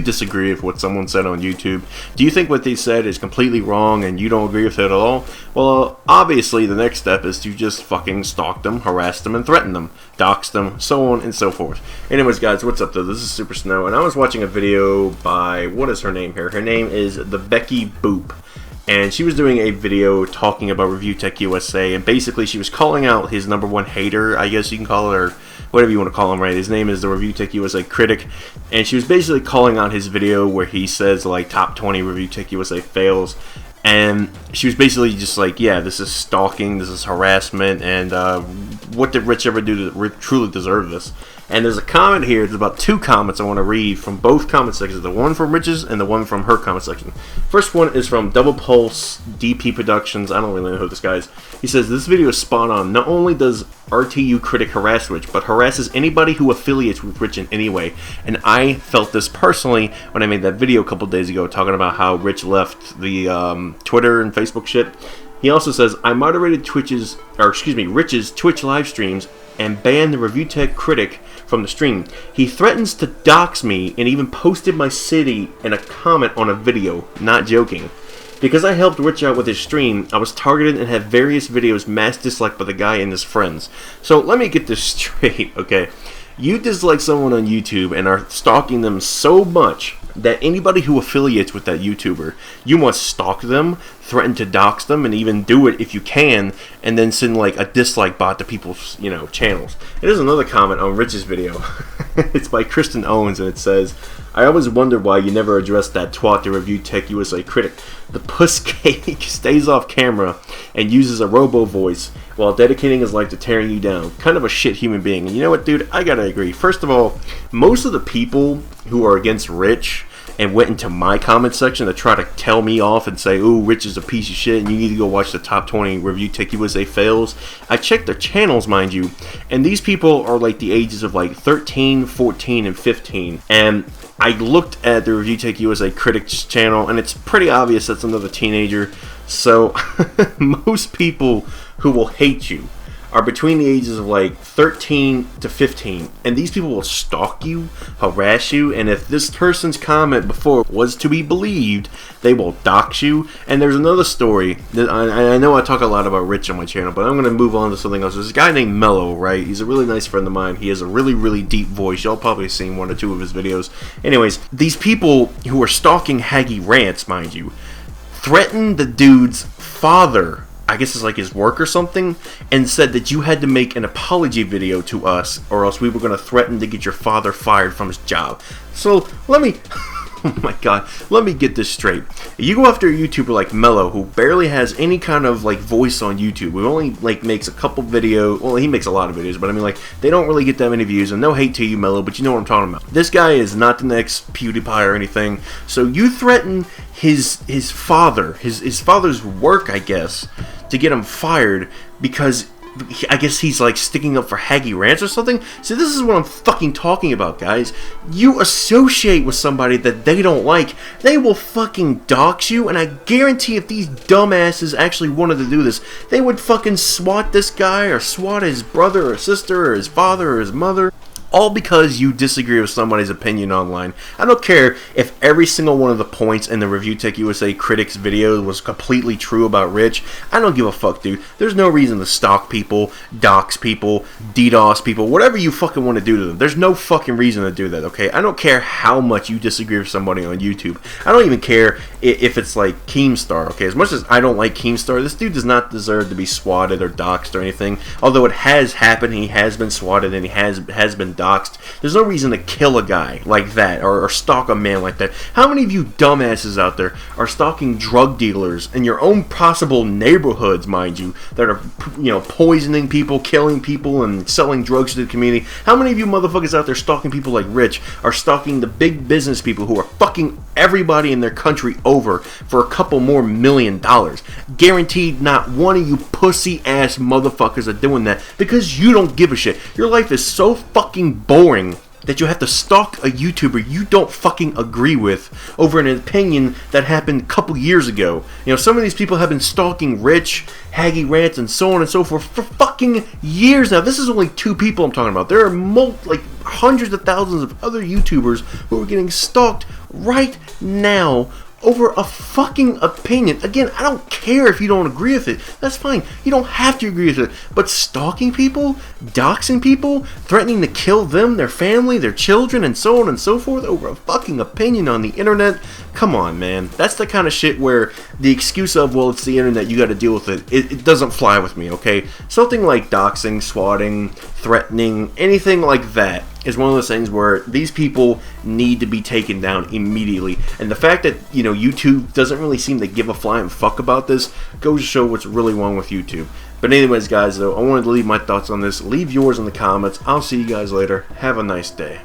disagree with what someone said on YouTube? Do you think what they said is completely wrong and you don't agree with it at all? Well, obviously the next step is to just fucking stalk them, harass them, and threaten them. Dox them, so on and so forth. Anyways, guys, what's up though? This is Super Snow, and I was watching a video by, what is her name here? Her name is the Becky Boop. And she was doing a video talking about Review Tech USA, and basically she was calling out his #1 hater, I guess you can call it, or whatever you want to call him, right? His name is the Review Tech USA critic, and she was basically calling out his video where he says like top 20 Review Tech USA fails, and she was basically just like, yeah, this is stalking, this is harassment, and what did Rich ever do to truly deserve this? And there's a comment here, there's about 2 comments I want to read from both comment sections, the one from Rich's and the one from her comment section. First one is from Double Pulse DP Productions. I don't really know who this guy is. He says, this video is spot on. Not only does RTU critic harass Rich, but harasses anybody who affiliates with Rich in any way. And I felt this personally when I made that video a couple days ago talking about how Rich left the Twitter and Facebook shit. He also says, I moderated Rich's Twitch live streams and banned the Review Tech critic from the stream. He threatens to dox me and even posted my city in a comment on a video. Not joking. Because I helped Rich out with his stream, I was targeted and had various videos mass disliked by the guy and his friends. So let me get this straight, okay? You dislike someone on YouTube and are stalking them so much that anybody who affiliates with that YouTuber, you must stalk them, threaten to dox them, and even do it if you can, and then send like a dislike bot to people's, channels. And there's another comment on Rich's video. It's by Kristen Owens, and it says, I always wonder why you never addressed that twat, the Review Tech USA critic. The puss cake stays off camera and uses a robo voice while dedicating his life to tearing you down. Kind of a shit human being. And you know what, dude? I gotta agree. First of all, most of the people who are against Rich and went into my comment section to try to tell me off and say, ooh, Rich is a piece of shit and you need to go watch the top 20 Review Tech USA fails. I checked their channels, mind you, and these people are like the ages of like 13, 14, and 15. And I looked at the Review Tech USA Critics channel, and it's pretty obvious that's another teenager. So most people who will hate you are between the ages of like 13 to 15, and these people will stalk you, harass you, and if this person's comment before was to be believed, they will dox you. And there's another story that I know I talk a lot about Rich on my channel, but I'm going to move on to something else. There's a guy named Mello, right? He's a really nice friend of mine. He has a really, really deep voice. Y'all probably seen 1 or 2 of his videos. Anyways, these people who are stalking Haggy Rants, mind you, threatened the dude's father, I guess it's like his work or something, and said that you had to make an apology video to us or else we were going to threaten to get your father fired from his job. So let me, oh my god, let me get this straight. You go after a YouTuber like Mello, who barely has any kind of like voice on YouTube, who only like makes a couple videos, well, he makes a lot of videos, but I mean like they don't really get that many views, and no hate to you, Mello, but you know what I'm talking about. This guy is not the next PewDiePie or anything, so you threaten his father's work, I guess, to get him fired because I guess he's like sticking up for Haggy Rants or something. So this is what I'm fucking talking about, guys. You associate with somebody that they don't like, they will fucking dox you, and I guarantee if these dumbasses actually wanted to do this, they would fucking swat this guy or swat his brother or sister or his father or his mother. All because you disagree with somebody's opinion online. I don't care if every single one of the points in the Review Tech USA critics video was completely true about Rich. I don't give a fuck, dude. There's no reason to stalk people, dox people, DDoS people, whatever you fucking want to do to them. There's no fucking reason to do that, okay? I don't care how much you disagree with somebody on YouTube. I don't even care if it's like Keemstar, okay? As much as I don't like Keemstar, this dude does not deserve to be swatted or doxed or anything. Although it has happened, he has been swatted and he has been doxed. There's no reason to kill a guy like that or stalk a man like that. How many of you dumbasses out there are stalking drug dealers in your own possible neighborhoods, mind you, that are, poisoning people, killing people, and selling drugs to the community? How many of you motherfuckers out there stalking people like Rich are stalking the big business people who are fucking everybody in their country over for a couple more $1 million? Guaranteed not one of you pussy ass motherfuckers are doing that because you don't give a shit. Your life is so fucking boring that you have to stalk a YouTuber you don't fucking agree with over an opinion that happened a couple years ago. You know, some of these people have been stalking Rich, Haggy Rants, and so on and so forth for fucking years now. This is only 2 people I'm talking about. There are hundreds of thousands of other YouTubers who are getting stalked right now over a fucking opinion. Again, I don't care if you don't agree with it. That's fine. You don't have to agree with it. But stalking people, doxing people, threatening to kill them, their family, their children, and so on and so forth over a fucking opinion on the internet. Come on, man. That's the kind of shit where the excuse of, well, it's the internet, you gotta deal with it, it doesn't fly with me, okay? Something like doxing, swatting, threatening, anything like that is one of those things where these people need to be taken down immediately. And the fact that, you know, YouTube doesn't really seem to give a flying fuck about this goes to show what's really wrong with YouTube. But anyways, guys, though, I wanted to leave my thoughts on this. Leave yours in the comments. I'll see you guys later. Have a nice day.